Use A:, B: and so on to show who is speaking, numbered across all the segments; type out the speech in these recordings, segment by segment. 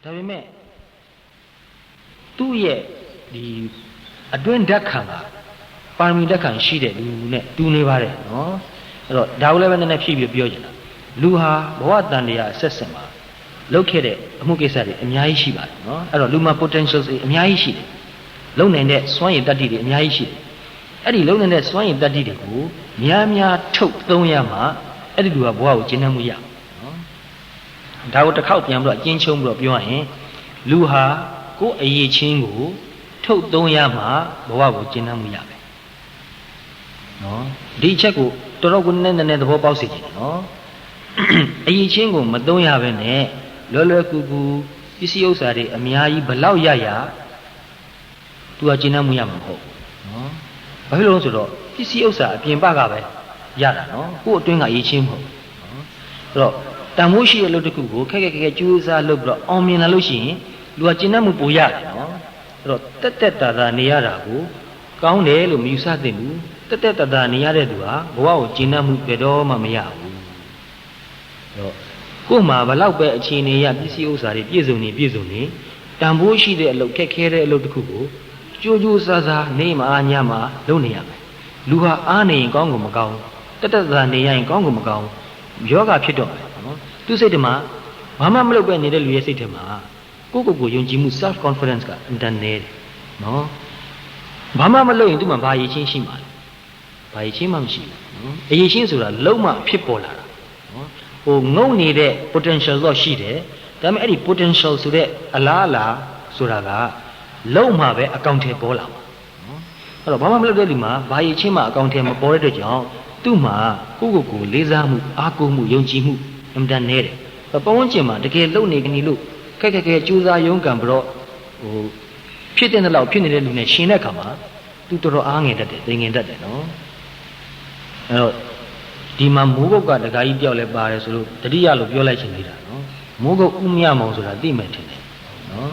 A: ဒါပေမဲ့သူ့ရဲ့ဒီအတွင်းဓာတ်ခံကပါရမီဓာတ်ခံရှိတဲ့လူနဲ့တူနေပါတယ်နော်အဲ့တော့ဒါကိုလည်းပဲနည်းနည်းဖြည့်ပြီးပြောချင်တာလူဟာဘဝတန်တရားအဆက်ဆက်မှာလုပ်ခဲ့တဲ့အမှုကိစ္စတွေအများကြီးရှိပါတယ်နော်အဲ့တော့လူမှာ potential တွေအများကြီးရှိတယ်လုံနိုင်တဲ့စွမ်းရည်တတ္တိတွေအများကြီးရှိတယ်အဲ့ဒီလုံနိုင်တဲ့စွမ်းရည်တတ္တိတွေကိုများများထုတ်သုံးရမှာအဲ့ဒီလူကဘဝကိုကျင့်နှံ့မှုရနော်ဒါကိုတစ်ခေါက်ပြန်ပြီးတော့အကျဉ်းချုံးပြီးတော့ပြောရရင်လူဟာကိုယ်အရေးချင်းကိုထုတ်သုံးရမှာဘဝကိုကျင့်နှံ့မှုရမယ်နော်ဒီအချက်ကိုတော်တော်ကိုနည်းနည်းသဘောပေါက်စေချင်တယ်နော်အရေးချင်းကိုမသုံးရဘဲနဲ့လွယ်လွယ်ကူကူပစ္စည်းဥစ္စာတွေအများကြီးဘလောက်ရရသူကကျင့်နှံ့မှုရမှာမဟုတ်နော်ဘာဖြစ်လို့လဲဆိုတော့ပစ္စည်းဥစ္စာအပြင်ပကပဲရတာနော်ကိုယ့်အတွင်းကအရေးချင်းမဟုတ်နော်အဲ့တော့တန်ဖိုးရှိတဲ့အလုပ်တစ်ခုကိုခက်ခက်ခက်ခက်ကြိုးစားလုပ်ပြီးတော့အောင်မြင်လာလို့ရှိရင်လူကကျင့်နှံ့မှုပိုရတယ်နော်အဲ့တော့တက်တက်တာတာနေရတာကိုကောင်းတယ်လို့မယူဆသင့်ဘူးတက်တက်တာတာနေရတဲ့သူဟာဘဝကိုကျင့်နှံ့မှုဘယ်တော့မှမရဘူးအဲ့တော့ကို့မှာဘလောက်ပဲအခြေအနေရပစ္စည်းဥစ္စာတွေပြည့်စုံနေတန်ဖိုးရှိတဲ့အလုပ်ခက်ခဲတဲ့အလုပ်တစ်ခုကိုကြိုးကြိုးစားစားနေမှာညမှာလုပ်နေရမယ်လူဟာအားနေရင်ကောင်းကိုမကောင်းတက်တက်တာနေရရင်ကောင်းကိုမကောင်းယောဂဖြစ်တော့မယ်နော်သူစိတ်ထဲမှာဘာမှမလုပ်ပဲနေတဲ့လူရဲ့စိတ်ထဲမှာကိုယ့်ယုံကြည်မှု self confidence ကအင်တန်နေတယ်နော်ဘာမှမလုပ်ရင်သူ့မှာဘာရည်ချင်းရှိမှာလဲဘာရည်ချင်းမှမရှိဘူးနော်အရည်ချင်းဆိုတာလုံးဝဖြစ်ပေါ်လာတာနော်ဟိုငုံနေတဲ့ potential တော့ရှိတယ်ဒါပေမဲ့အဲ့ဒီ potential ဆိုတဲ့အလားအလာဆိုတာကလုံးမှပဲအကောင့်ထဲပေါ်လာမှာနော်အဲ့တော့ဘာမှမလုပ်တဲ့လူမှာဘာရည်ချင်းမှအကောင့်ထဲမပေါ်တဲ့အတွက်ကြောင့်သူ့မှာကိုယ့်လေးစားမှုအားကိုးမှုယုံကြည်မှုအင်တန်နေတယ်ပတ်ဝန်းကျင်မှာတကယ်လုံနေကနေလို့ခက်ခက်ကြိုးစားရုန်းကန်ပြီးတော့ဟိုဖြစ်တဲ့လောက်ဖြစ်နေတဲ့လူနဲ့ရှင်တဲ့အခါမှာသူတော်တော်အားငယ်တတ်တယ်သိငင်တတ်တယ်နော်အဲ့တော့ဒီမှာမိုးကုတ်ကတခါကြီးပြောက်လဲပါတယ်ဆိုလို့တတိယလို့ပြောလိုက်ချင်နေတာနော်မိုးကုတ်ဥမြမောင်ဆိုတာသိမယ်ထင်တယ်နော်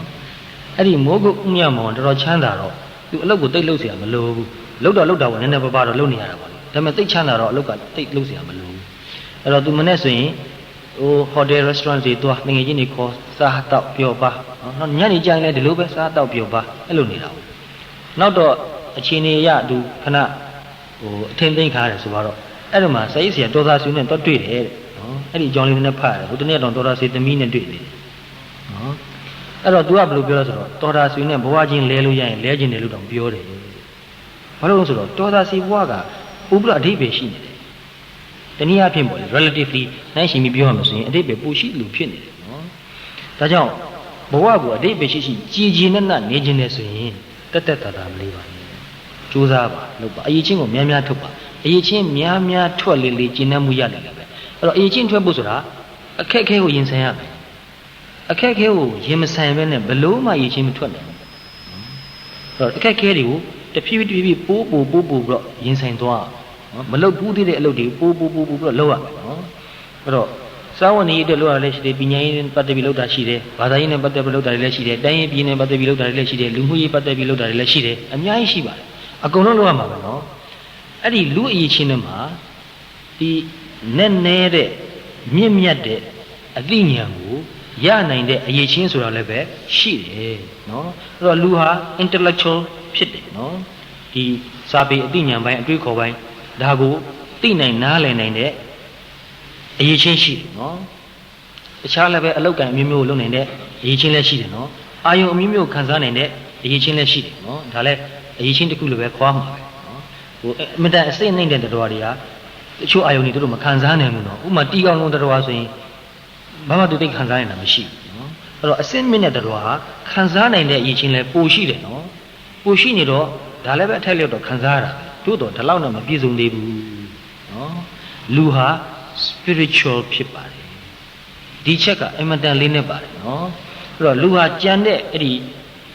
A: အဲ့ဒီမိုးကုတ်ဥမြမောင်တော်တော်ချမ်းသာတော့သူအလုပ်ကိုတိတ်လုပ်เสียမလိုဘူးလုပ်တော့ပေါ့နည်းနည်းပါးပါးတော့လုပ်နေရတာပေါ့လေဒါပေမဲ့တိတ်ချမ်းသာတော့အလုပ်ကတိတ်လုပ်เสียမလိုဘူးအဲ့တော့သူမနေ့ဆိုရင်ဟို hotel restaurant တွေတွားငွေချင်းတွေခေါ်စားတောက်ပျော်ပါနော်ညနေကျရင်လည်းဒီလိုပဲစားတောက်ပျော်ပါအဲ့လိုနေတာပေါ့နောက်တော့အချိန်နေရသူခဏဟိုအထင်သိမ့်ခါရတယ်ဆိုတော့အဲ့ဒီမှာစာရေးဆရာတော်သားဆွေနဲ့တော့တွေ့တယ်တဲ့နော်အဲ့ဒီအကြောင်းလေးနဲ့ဖတ်ရတယ်ဟိုတနေ့တော့တော်သားဆွေသမီးနဲ့တွေ့တယ်နော်အဲ့တော့ तू ကဘယ်လိုပြောလဲဆိုတော့တော်သားဆွေနဲ့ဘဝချင်းလဲလို့ရရင်လဲခြင်းတယ်လို့တောင်ပြောတယ်ဘာလို့လဲဆိုတော့တော်သားဆွေဘဝကဥပ္ပဒအဓိပ္ပာယ်ရှိနေတယ်တနည်းအားဖြင့်ပေါ့လေ relatively နိုင်ရှင်ပြီးပြောရမှာဆိုရင်အဓိပ္ပာယ်ပိုရှိလို့ဖြစ်နေတယ်နော်ဒါကြောင့်ဘဝကိုအဓိပ္ပာယ်ရှိကြည်ကြည်နက်နက်နေခြင်းနဲ့ဆိုရင်တက်တက်တာတာမလေးပါနဲ့ကြိုးစားပါလုပ်ပါအရေးချင်းကိုများများထုတ်ပါအရေးချင်းများများထွက်လေလေကျင့်နှံ့မှုရတယ်လည်းပဲအဲ့တော့အရေးချင်းထွက်ဖို့ဆိုတာအခက်အခဲကိုရင်ဆိုင်ရမယ်အခက်အခဲကိုရင်မဆိုင်ဘဲနဲ့ဘလို့မှအရေးချင်းမထွက်နိုင်ဘူးအဲ့တော့အခက်အခဲတွေကိုတဖြည်းဖြည်းပိုးပြီးတော့ရင်ဆိုင်သွားနော်မလုပ်ဘူးသေးတဲ့အလုပ်တွေပိုးပြီးတော့လုပ်ရမယ်နော်အဲ့တော့စာဝန်ကြီးအတွက်လုပ်ရလဲရှိတယ်ပညာရေးနဲ့ပတ်သက်ပြီးလုပ်တာရှိတယ်ဘာသာရေးနဲ့ပတ်သက်ပြီးလုပ်တာတွေလည်းရှိတယ်တိုင်းရေးပြည်နဲ့ပတ်သက်ပြီးလုပ်တာတွေလည်းရှိတယ်လူမှုရေးပတ်သက်ပြီးလုပ်တာတွေလည်းရှိတယ်အများကြီးရှိပါတယ်အကုန်လုံးလုပ်ရမှာပဲနော်အဲ့ဒီလူအရေးချင်းတွေမှာဒီနဲ့တဲ့မြင့်မြတ်တဲ့အသိဉာဏ်ကိုရနိုင်တဲ့အရေးချင်းဆိုတာလည်းပဲရှိတယ်နော်အဲ့တော့လူဟာ intellectual ဖြစ်တယ်နော်ဒီစာပေအသိဉာဏ်ပိုင်းအတွေးခေါ်ပိုင်းဒါကိုသိနိုင်နားလည်နိုင်တဲ့အရေးချင်းရှိတယ်နော်တခြားလည်းပဲအလောက်ကံအမျိုးမျိုးလုပ်နိုင်တဲ့အရေးချင်းလည်းရှိတယ်နော်အာယုံအမျိုးမျိုးခံစားနိုင်တဲ့အရေးချင်းလည်းရှိတယ်နော်ဒါလည်းအရေးချင်းတစ်ခုလိုပဲခေါ်မှာပဲနော်ဟိုအမတန်အစိမ့်နိုင်တဲ့တရားတွေကတချို့အာယုံတွေတို့မခံစားနိုင်ဘူးနော်ဥပမာတီကောင်လုံးတရားဆိုရင်ဘာမှသူသိခံစားနိုင်တာမရှိဘူးနော်အဲ့တော့အစိမ့်မြင့်တဲ့တရားဟာခံစားနိုင်တဲ့အရေးချင်းလည်းပိုရှိတယ်နော်ပိုရှိနေတော့ဒါလည်းပဲအထက်လျောက်တော့ခံစားရတာတို့တော့ဒီလောက်တော့မပြည့်စုံသေးဘူးနော်လူဟာ spiritual ဖြစ်ပါတယ်ဒီချက်ကအင်မတန်လေးနဲ့ပါတယ်နော်အဲ့တော့လူဟာကြံတဲ့အဲ့ဒီ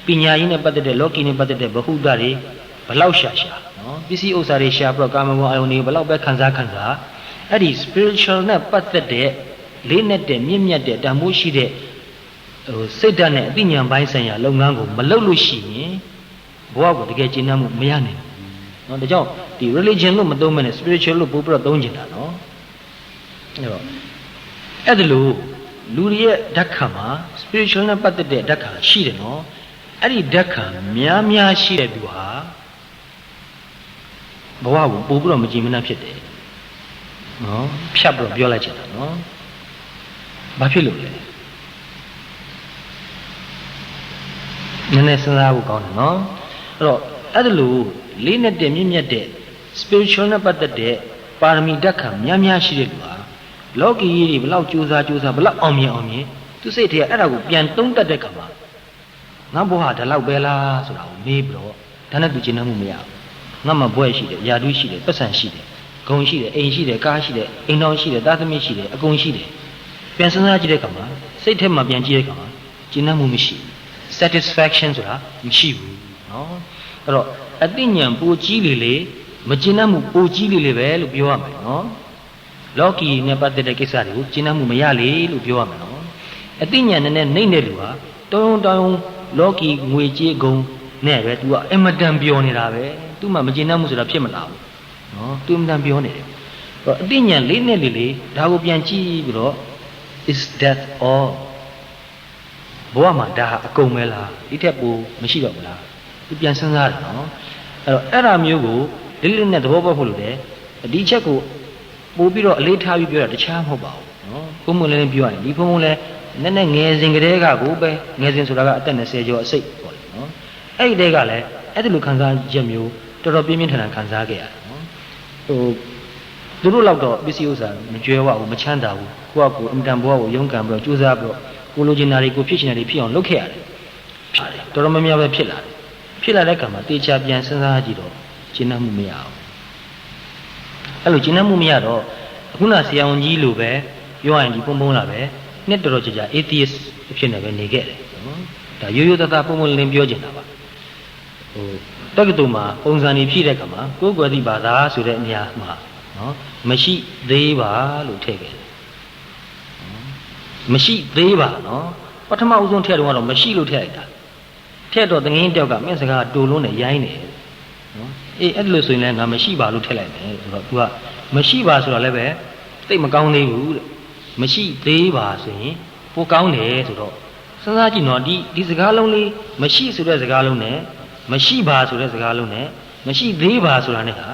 A: ပညာရေးနဲ့ပတ်သက်တဲ့လောကီနဲ့ပတ်သက်တဲ့ဗဟုသုတတွေဘလောက်ရှာနော်ပစ္စည်းဥစ္စာတွေရှာပြီးတော့ကာမဂုဏ်အာယုန်တွေဘလောက်ပဲခံစားအဲ့ဒီ spiritual နဲ့ပတ်သက်တဲ့လေးနဲ့တဲ့မြင့်မြတ်တဲ့တန်ဖိုးရှိတဲ့ဟိုစိတ်ဓာတ်နဲ့အသိဉာဏ်ပိုင်းဆိုင်ရာလုပ်ငန်းကိုမလုပ်လို့ရှိရင်ဘဝကိုတကယ်ကျင့်တတ်မှုမရနိုင်ဘူးနော်ဒါကြောင့်ဒီ religion လို့မသုံးမနဲ့ spiritual လို့ပို့ပြီးတော့သုံးကျင်တာနော်အဲ့ဒါလို့လူတွေရဲ့ဓာတ်ခံမှာ spiritual နဲ့ပတ်သက်တဲ့ဓာတ်ခံရှိတယ်နော်အဲ့ဒီဓာတ်ခံများရှိတဲ့သူဟာဘဝကိုပို့ပြီးတော့မကြည်မနှံ့ဖြစ်တယ်နော်ဖြတ်ပြီးတော့ပြောလိုက်ချင်တာနော်ဘာဖြစ်လို့လဲနည်းနည်းစဉ်းစားဖို့ကောင်းတယ်နော်အဲ့တော့အဲ့ဒါလို့လေးနဲ့တဲ့မြင့်မြတ်တဲ့ spiritual နဲ့ပတ်သက်တဲ့ပါရမီဓာတ်ခံများရှိတဲ့လူဟာလောကီကြီးတွေဘလောက်ကြိုးစားဘလောက်အောင်မြင်သူစိတ်ထဲအဲ့ဒါကိုပြန်သုံးတတ်တဲ့ခါမှာငါဘဝဒါလောက်ပဲလားဆိုတာကိုမေးပြီးတော့ဒါနဲ့သူကျင့်နှံ့မှုမရဘူးငါမှဘွဲရှိတယ်ယာတုရှိတယ်ပတ်စံရှိတယ်ဂုံရှိတယ်အိမ်ရှိတယ်ကားရှိတယ်အိမ်တော်ရှိတယ်သားသမီးရှိတယ်အကုန်ရှိတယ်ပြန်စဉ်းစားကြည့်တဲ့ခါမှာစိတ်ထဲမှာပြန်ကြည့်တဲ့ခါမှာကျင့်နှံ့မှုမရှိဘူး satisfaction ဆိုတာမရှိဘူးနော်အဲ့တော့အသိဉာဏ်ပိုကြီးလေမကျင့်နှံ့မှုပိုကြီးလေပဲလို့ပြောရမယ်နော်လောကီနဲ့ပတ်သက်တဲ့ကိစ္စတွေကိုကျင့်နှံ့မှုမရလေလို့ပြောရမယ်နော်အသိဉာဏ်နဲ့နှိမ့်တဲ့လူဟာတောင်းလောကီငွေကြေးကုန်နဲ့ပဲသူကအင်မတန်ပြောနေတာပဲသူမှမကျင့်နှံ့မှုဆိုတာဖြစ်မလာဘူးနော်သူအင်မတန်ပြောနေတယ်အသိဉာဏ်လေးနဲ့လေးဒါကိုပြန်ကြည့်ပြီးတော့ is that all ဘဝမှာဒါအကုန်ပဲလားဒီထက်ပိုမရှိတော့ဘူးလားသူပြန်စဉ်းစားတယ်နော်အဲ့ဒါမျိုးကိုလေးနဲ့သဘောပေါက်ဖို့လို့တယ်ဒီချက်ကိုပို့ပြီးတော့အလေးထားပြီးပြောတာတခြားမဟုတ်ပါဘူးနော်ဘုံမလည်းပြောရတယ်ဒီဘုံလည်းနည်းနည်းငယ်စဉ်ကတည်းကကိုပဲငယ်စဉ်ဆိုတာကအသက်20ကျော်အစိတ်ပေါ့လေနော်အဲ့ဒီတည်းကလည်းအဲ့ဒီလိုခံစားချက်မျိုးတော်တော်ပြင်းပြင်းထန်ထန်ခံစားခဲ့ရတယ်နော်သူတို့လောက်တော့ပစ္စည်းဥစ္စာမကြွယ်ဝဘူးမချမ်းသာဘူးကိုယ့်အကူအင်တန်ဘဝကိုရုန်းကန်ပြီးတော့ကြိုးစားပြီးတော့ကိုလိုချင်တာတွေကိုဖြစ်ချင်တာတွေဖြစ်အောင်လုပ်ခဲ့ရတယ်တော်တော်များများပဲဖြစ်လာတဲ့အခါမှာတေချာပြန်စဉ်းစားကြည့်တော့ကျင့်နှံ့မှုမရအောင်အဲ့လိုကျင့်နှံ့မှုမရတော့အခုနဆရာဝန်ကြီးလိုပဲပြောရရင်ဒီပုံလာပဲနှစ်တော်ကြာ atheist ဖြစ်နေပဲနေခဲ့တယ်နော်ဒါရိုးရိုးသားသားပုံလင်းပြောချင်တာပါတက္ကသိုလ်မှာပုံစံတွေဖြည့်တဲ့အခါမှာကိုယ်ကွယ်သည့်ဘာသာဆိုတဲ့အညာမှာနော်မရှိသေးပါလို့ထည့်ခဲ့တယ်မရှိသေးပါနော်ပထမဦးဆုံးထည့်တော့ကတော့မရှိလို့ထည့်လိုက်တာထည့်တော့တငင်းတောက်ကမင်းစကားတူလုံးနဲ့ရိုင်းနေတယ်နော်အဲ့လိုဆိုရင်လည်းငါမရှိပါလို့ထည့်လိုက်မယ်ဆိုတော့ तू ကမရှိပါဆိုတာလည်းပဲသိမကောင်းသေးဘူးတဲ့မရှိသေးပါဆိုရင်ပိုကောင်းတယ်ဆိုတော့စဉ်းစားကြည့်နော်ဒီစကားလုံးလေးမရှိဆိုတဲ့စကားလုံးနဲ့မရှိပါဆိုတဲ့စကားလုံးနဲ့မရှိသေးပါဆိုတာနဲ့ဟာ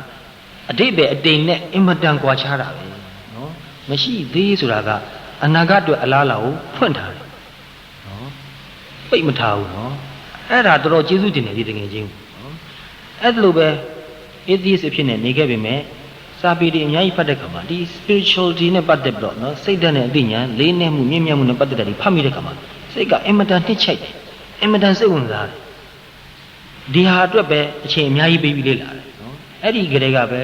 A: အတိတ်ပဲအတိမ်နဲ့အင်မတန်ကွာခြားတာပဲနော်မရှိသေးဆိုတာကအနာဂတ်အတွက်အလားအလာကိုဖွင့်ထားတယ်နော်ပိတ်မထားဘူးနော်အဲ့ဒါတော်တော်ကျေးဇူးတင်တယ်ဒီတကယ်ချင်းနော်အဲ့ဒါလိုပဲ atheist ဖြစ်နေခဲ့ပေမဲ့စာပေတွေအများကြီးဖတ်တဲ့ခါမှာဒီ spirituality နဲ့ပတ်သက်ပြီးတော့နော်စိတ်ဓာတ်နဲ့အသိဉာဏ်လေးနက်မှုမြင့်မြတ်မှုနဲ့ပတ်သက်တဲ့ဖတ်မိတဲ့ခါမှာစိတ်ကအင်မတန်နှိမ့်ချိုက်တယ်အင်မတန်စိတ်ဝင်စားတယ်ဒီဟာအတွက်ပဲအချိန်အများကြီးပေးပြီးလေ့လာတယ်နော်အဲ့ဒီကလေးကပဲ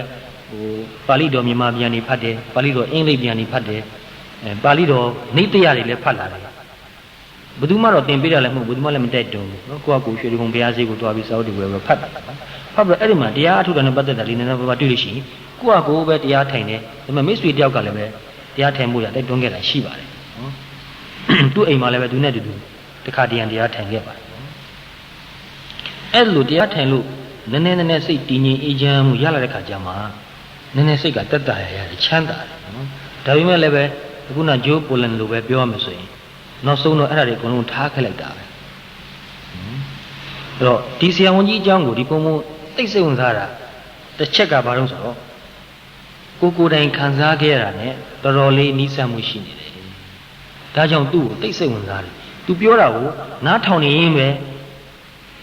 A: ပါဠိတော်မြန်မာပြန်နေဖတ်တယ်ပါဠိတော်အင်္ဂလိပ်ပြန်နေဖတ်တယ်ပါဠိတော်နေတရားတွေလည်းဖတ်လာတယ်ဘယ်သူမှတော့သင်ပေးတာလည်းမဟုတ်ဘူးဘယ်သူမှလည်းမတက်တုံးဘူးနော်ကိုယ့်အကူရွှေဒီကုံဘုရားရှိခိုးတွားပြီးစာအုပ်တွေဝယ်ဖတ်တာဖတ်ပြီးအဲ့ဒီမှာတရားအထုတာနဲ့ပတ်သက်တာလေးနည်းနည်းပါးပါးတွေ့လို့ရှိရင်ကိုယ့်အကူပဲတရားထိုင်တယ်ဒါပေမဲ့မိတ်ဆွေတယောက်ကလည်းပဲတရားထိုင်မှုရတိုက်တွန်းခဲ့တာရှိပါတယ်နော်သူ့အိမ်မှာလည်းပဲသူနဲ့တူတခါတရံတရားထိုင်ခဲ့ပါတယ်အဲ့လိုတရားထိုင်လို့နည်းနည်းစိတ်တည်ငြိမ်အေးချမ်းမှုရလာတဲ့ခါကျမှနည်းနည်းစိတ်ကတက်တာရချမ်းသာတယ်နော်ဒါပေမဲ့လည်းပဲအခုနဂျိုးပိုလန်လိုပဲပြောရမယ်ဆိုရင်နောက်ဆုံးတော့အဲ့ဒါတွေအကုန်လုံးထားခဲ့လိုက်တာပဲအဲ့တော့ဒီဆရာဝန်ကြီးအကြောင်းကိုဒီပုံပုံသိစိတ်ဝင်စားတာတစ်ချက်ကဘာလို့ဆိုတော့ကိုယ်တိုင်ခံစားခဲ့ရတာ ਨੇ တော်တော်လေးနီးစပ်မှုရှိနေတယ်ဒါကြောင့်သူ့ကိုသိစိတ်ဝင်စားတယ်သူပြောတာကိုနားထောင်နေရင်ပဲ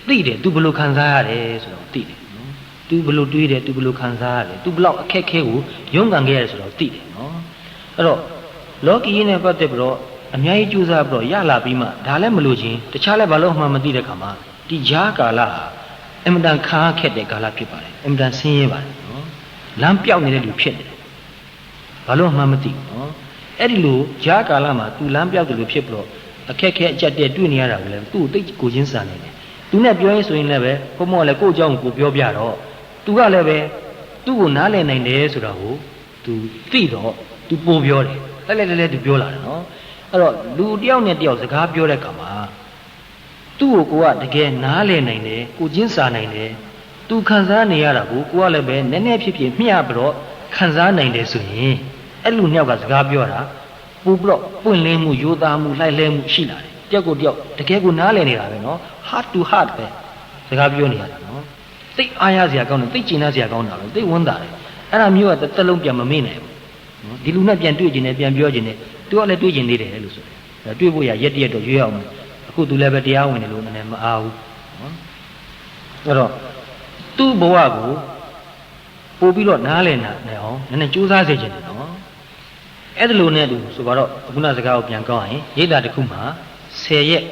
A: သိတယ်သူဘယ်လိုခံစားရတယ်ဆိုတော့သိတယ်နော်သူဘယ်လိုတွေးတယ်သူဘယ်လိုခံစားရတယ်သူဘယ်လောက်အခက်ခဲကိုရုန်းကန်ခဲ့ရတယ်ဆိုတော့သိတယ်နော်အဲ့တော့လောကီရင်းနဲ့ပတ်သက်ပြီးတော့အများကြီးကြိုးစားပြီးတော့ရလာပြီးမှဒါလည်းမလို့ချင်းတခြားလည်းဘာလို့မှမသိတဲ့ခါမှာဒီဂျားကာလဟာအင်မတန်ခါခက်တဲ့ကာလဖြစ်ပါတယ်အင်မတန်ဆင်းရဲပါတယ်နော်လမ်းပြောက်နေတဲ့လူဖြစ်နေတယ်ဘာလို့မှမသိဘူးနော်အဲ့ဒီလိုဂျားကာလမှာသူလမ်းပြောက်တယ်လို့ဖြစ်ပြီးတော့အခက်ခဲအကျက်တဲ့တွေ့နေရတာကိုလည်းသူ့ကိုသိကိုချင်းစာနေတယ်သူနဲ့ပြောရင်ဆိုရင်လည်းပဲဘုံမောလည်းကိုယ့်အကြောင်းကိုပြောပြတော့သူကလည်းပဲသူ့ကိုနားလည်နိုင်တယ်ဆိုတာကိုသူသိတော့သူပို့ပြောတယ်လဲသူပြောလာတယ်နော်အဲ့တော့လူတယောက်နဲ့တယောက်စကားပြောတဲ့အခါမှာသူ့ကိုကတကယ်နားလည်နိုင်တယ်ကိုချင်းစာနိုင်တယ်သူခံစားနေရတာကိုကိုကလည်းပဲနည်းနည်းဖြစ်ဖြစ်မျှပြီးတော့ခံစားနိုင်တယ်ဆိုရင်အဲ့လူနှစ်ယောက်ကစကားပြောတာပို့ပြီးတော့ပွင့်လင်းမှုရိုးသားမှုလှိုက်လဲမှုရှိလာတယ် တယောက်ကိုတယောက်တကယ်ကိုနားလည်နေတာပဲနော် heart to heart ပဲစကားပြောနေရတာနော်သိအားရစရာကောင်းတယ်သိကျင်နာစရာကောင်းတာပဲသိဝမ်းသာတယ်အဲ့ဒါမျိုးကတစ်လုံးပြန်မမေ့နိုင်ဘူးနော်ဒီလူနဲ့ပြန်တွေ့ကျင်တယ်ပြန်ပြောကျင်တယ်သူကလည်းတွေ့ကျင်နေတယ်လို့ဆိုတယ်တွေ့ဖို့ရရက်တရက်တော့ရွေးအောင်အခုသူလည်းပဲတရားဝင်တယ်လို့နည်းနည်းမအားဘူးနော်အဲ့တော့သူ့ဘဝကိုပို့ပြီးတော့နားလည်နိုင်အောင်နည်းနည်းကြိုးစားစေချင်တယ်နော်အဲ့ဒါလိုနဲ့တူဆိုတော့ခုနစကားကိုပြန်ကောင်းရင်ရိတ်တာတစ်ခုမှာ10ရက်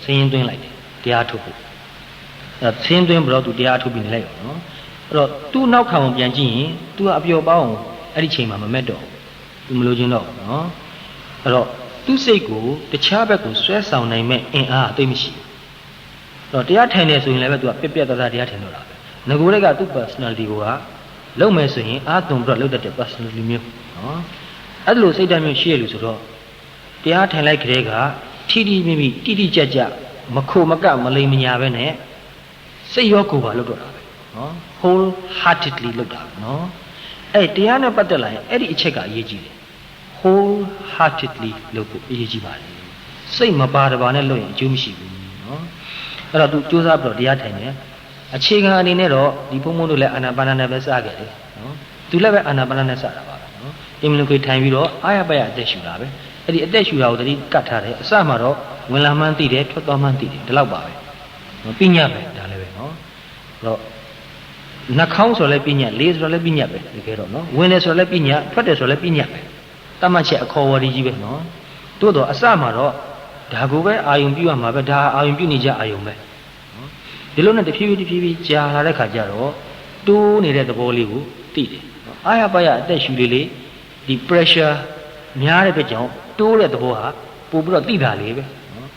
A: စရင်သွင်းလိုက်တယ်တရားထုတ်ဖို့အဲ့စရင်သွင်းပြီးတော့သူတရားထုတ်ပြီးနေလိုက်ရောနော်အဲ့တော့သူ့နောက်ခံကိုပြန်ကြည့်ရင်သူကအပျော်ပေါင်းအဲ့ဒီချိန်မှာမမက်တော့သူမလိုချင်တော့နော်အဲ့တော့သူ့စိတ်ကိုတခြားဘက်ကိုဆွဲဆောင်နိုင်မဲ့အင်အားအသိမရှိဘူးအဲ့တော့တရားထိုင်နေဆိုရင်လည်းပဲသူကပြက်ပြက်သားသားတရားထိုင်တော့တာပဲငကိုယ်ကသူ့ personality ကိုကလုံးမယ်ဆိုရင်အာသွန်ပြီးတော့လုံးတတ်တဲ့ personality မျိုးနော်အဲ့လိုစိတ်ဓာတ်မျိုးရှိရလို့ဆိုတော့တရားထိုင်လိုက်ကြတဲ့ကထိထိမိမိတိတိကျကျမခိုမကမလိမ်မညာပဲနဲ့စိတ်ရောကိုယ်ပါလုပ်တော့တာပဲနော် whole heartedly လုပ်တာပဲနော်အဲ့တရားနဲ့ပတ်သက်လာရင်အဲ့ဒီအချက်ကအရေးကြီးတယ် whole heartedly လုပ်ဖို့အရေးကြီးပါတယ်စိတ်မပါတပါနဲ့လုပ်ရင်အကျိုးမရှိဘူးနော်အဲ့တော့သူစူးစမ်းပြီးတော့တရားထိုင်တယ်အခြေခံအနေနဲ့တော့ဒီဘုံဘုံတို့လည်းအာနာပါနနဲ့ပဲစခဲ့တယ်နော်သူလည်းပဲအာနာပါနနဲ့စတာပါပဲနော်အင်မလကိုထိုင်ပြီးတော့အာရပါရအသက်ရှူတာပဲအဲ့ဒီအသက်ရှူတာကိုတတိကတ်ထားတယ်အစမှာတော့ဝင်လာမှန်းသိတယ်ထွက်သွားမှန်းသိတယ်ဒီလောက်ပါပဲနော်ပြညတ်ပဲဒါလည်းပဲနော်အဲ့တော့နှာခေါင်းဆိုလည်းပြညတ်လေးဆိုလည်းပြညတ်ပဲတကယ်တော့နော်ဝင်တယ်ဆိုလည်းပြညတ်ထွက်တယ်ဆိုလည်းပြညတ်ပဲတတ်မှတ်ချက်အခေါ်ဝေါ်ကြီးပဲနော်တိုးတော့အစမှာတော့ဒါကိုပဲအာယုံပြုရမှာပဲဒါအာယုံပြုနေကြအာယုံပဲဒီလိုနဲ့တဖြည်းဖြည်းကြာလာတဲ့ခါကျတော့တိုးနေတဲ့သဘောလေးကိုသိတယ်အာရပါရအသက်ရှူလေးလေးဒီ pressure များတဲ့အတွက်ကြောင့်တိုးတဲ့သဘောဟာပို့ပြီးတော့သိတာလေးပဲနော်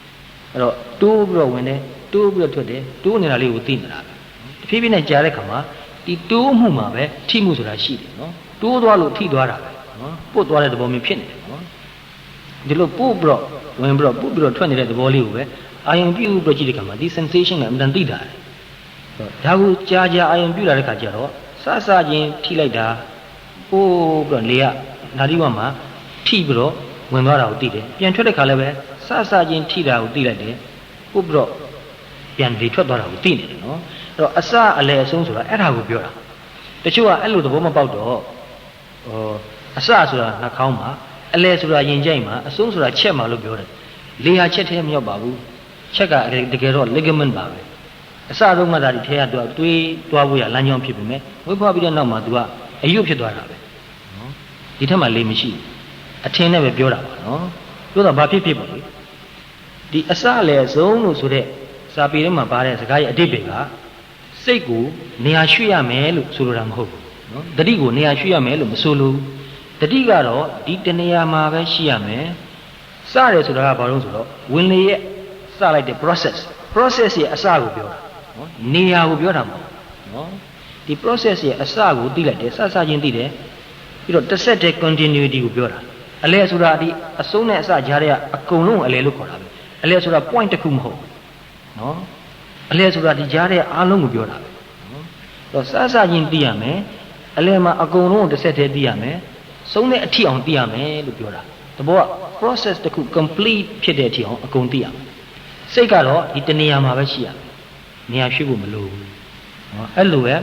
A: အဲ့တော့တိုးပြီးတော့ဝင်တယ်တိုးပြီးတော့ထွက်တယ်တိုးနေတာလေးကိုသိနေတာပဲတဖြည်းဖြည်းနဲ့ကြာတဲ့ခါမှာဒီတိုးမှုမှာပဲထိမှုဆိုတာရှိတယ်နော်တိုးသွားလို့ထိသွားတာပဲနော်ပုတ်သွားတဲ့သဘောမျိုးဖြစ်နေတယ်နော်ဒီလိုပို့ပြီးတော့ဝင်ပြီးတော့ပုတ်ပြီးတော့ထွက်နေတဲ့သဘောလေးကိုပဲအာယုံပြုပြီးတော့ကြည့်တဲ့ခါမှာဒီ sensation ကအမှန်တန်သိတာတယ်ဒါကိုကြာအာယုံပြုလာတဲ့ခါကျတော့စချင်းထိလိုက်တာပို့ပြီးတော့လေကနာရီဝမှာထိပြီးတော့ဝင်သွားတာကိုသိတယ်ပြန်ထွက်တဲ့ခါလည်းပဲစချင်းထိတာကိုသိလိုက်တယ်ပို့ပြီးတော့ပြန်လေထွက်သွားတာကိုသိနေတယ်နော်အဲ့တော့အစအလယ်အဆုံးဆိုတာအဲ့ဒါကိုပြောတာတချို့ကအဲ့လိုသဘောမပေါက်တော့အစဆိုတာနှာခေါင်းမှာအလယ်ဆိုတာရင်ကြိုက်မှာအဆုံးဆိုတာချက်မှာလို့ပြောတယ်လေဟာချက်ထဲမရောက်ပါဘူးချက်ကတကယ်တော့ ligament ပါပဲအစဆုံးမှသာဒီထဲကသူကတွေးသွားဖို့ရလမ်းကြောင်းဖြစ်ပြီမဲ့ဝိဖွားပြီးတဲ့နောက်မှာသူကအယုတ်ဖြစ်သွားတာပဲနော်ဒီထက်မှလေမရှိဘူးအထင်နဲ့ပဲပြောတာပါနော်ပြောတော့ဘာဖြစ်ဖြစ်ပေါ့လေဒီအစလည်းဆုံးလို့ဆိုတဲ့စာပေထဲမှာပါတဲ့စကားရဲ့အဓိပ္ပာယ်ကစိတ်ကိုနေရာရွှေ့ရမယ်လို့ဆိုလိုတာမဟုတ်ဘူးနော်တတိကိုနေရာရွှေ့ရမယ်လို့မဆိုလိုတတိကတော့ဒီတနေရာမှာပဲရှိရမယ်စတယ်ဆိုတာကဘာလို့ဆိုတော့ဝင်လေရဲ့စလိုက်တဲ့ process ရဲ့အစကိုပြောတာနော်နေရာကိုပြောတာမဟုတ်နော်ဒီ process ရဲ့အစကိုသိလိုက်တယ်စချင်းသိတယ်ပြီးတော့တစ်ဆက်တည်း continuity ကိုပြောတာအလဲဆိုတာဒီအဆုံးနဲ့အစကြားထဲကအကုန်လုံးအလဲလို့ခေါ်တာပဲအလဲဆိုတာ point တစ်ခုမဟုတ်နော်အလဲဆိုတာဒီကြားထဲအားလုံးကိုပြောတာပဲနော်တော့စချင်းသိရမယ်အလဲမှာအကုန်လုံးကိုတစ်ဆက်တည်းသိရမယ်ဆုံးတဲ့အထိအောင်သိရမယ်လို့ပြောတာတဘောက process တစ်ခု complete ဖြစ်တဲ့အထိအောင်အကုန်သိရမယ်စိတ်ကတော့ဒီတနေရာမှာပဲရှိရမယ်နေရာရွှေ့ဖို့မလိုဘူးနော်အဲ့လိုပဲ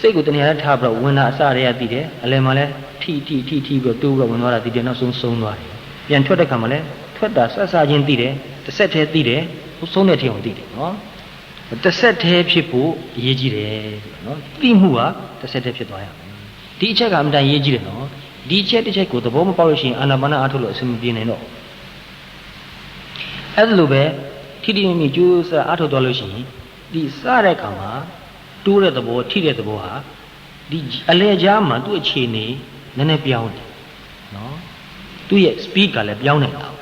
A: စိတ်ကိုတနေရာနဲ့ထားပြီးတော့ဝင်တာအစတည်းကသိတယ်အလယ်မှာလည်းထိပြီးတော့တိုးပြီးတော့ဝင်သွားတာသိတယ်နောက်ဆုံးသွားတယ်ပြန်ထွက်တဲ့ခါမှာလည်းထွက်တာဆက်ချင်းသိတယ်တစ်ဆက်တည်းသိတယ်ဆုံးတဲ့ထိအောင်သိတယ်နော်တစ်ဆက်တည်းဖြစ်ဖို့အရေးကြီးတယ်နော်သိမှုဟာတစ်ဆက်တည်းဖြစ်သွားရမယ်ဒီအချက်ကအမှန်တန်အရေးကြီးတယ်နော်ဒီအချက်တစ်ချက်ကိုသဘောမပေါက်လို့ရှိရင်အာနာပါနအားထုတ်လို့အဆင်မပြေနိုင်တော့အဲ့လိုပဲထိတိမိမိကျိုးစားအားထုတ်သွားလို့ရှိရင်ဒီစတဲ့ခါမှာတိုးတဲ့သဘောထိတဲ့သဘောဟာဒီအလဲကြားမှာသူ့အခြေအနေနည်းနည်းပြောင်းတယ်နော်သူ့ရဲ့ speed ကလည်းပြောင်းနေတာနော်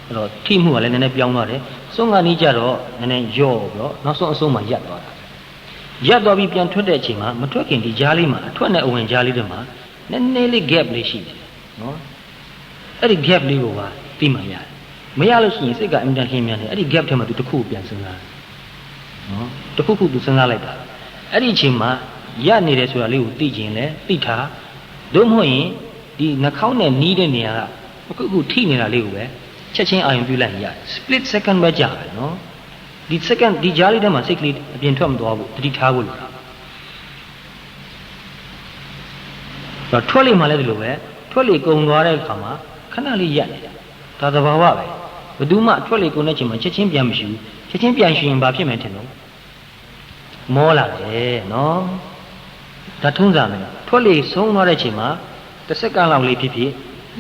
A: အဲ့တော့ထိမှုကလည်းနည်းနည်းပြောင်းသွားတယ်ဆုံးကနီးကြတော့နည်းနည်းယော့ပြီးတော့နောက်ဆုံးအဆုံးမှာရပ်သွားတာရပ်သွားပြီးပြန်ထွက်တဲ့အချိန်မှာမထွက်ခင်ဒီကြားလေးမှာအထွက်နဲ့အဝင်ကြားလေးတွေမှာနည်းနည်းလေး gap လေးရှိတယ်နော်အဲ့ဒီ gap လေးကိုပါသိမှရတယ်မရလို့ရှိရင်စိတ်ကအင်တန်ခင်းမြန်တယ်အဲ့ဒီ gap ထဲမှာသူတစ်ခုပြန်စဉ်းစားနော်တစ်ခုသူစဉ်းစားလိုက်တာအဲ့ဒီအချိန်မှာရနေတယ်ဆိုတာလေးကိုသိခြင်းလဲသိထားသို့မဟုတ်ရင်ဒီနှာခေါင်းနဲ့နီးတဲ့နေရာကအခုထိနေတာလေးကိုပဲ ချက်ချင်းအာရုံပြုလိုက်ရ split second ပဲကြာတယ်နော်ဒီ second ဒီကြားလေးထဲမှာစိတ်ကလေးအပြင်ထွက်မသွားဘူးတတိထားဖို့လိုတာတော့ထွက်လေမှလည်းဒီလိုပဲထွက်လေကုံသွားတဲ့အခါမှာခဏလေးရက်နေတာဒါသဘာဝပဲဘယ်သူမှထွက်လေကုံတဲ့ချိန်မှာချက်ချင်းပြန်မရှိဘူးချက်ချင်းပြန်ရှင်ရင်ဘာဖြစ်မယ်ထင်လို့မောလာတယ်နော်ဒါထုံးစံမယ်ထွက်လေဆုံးသွားတဲ့ချိန်မှာတစ်စက္ကန့်လောက်လေးဖြစ်ဖြစ်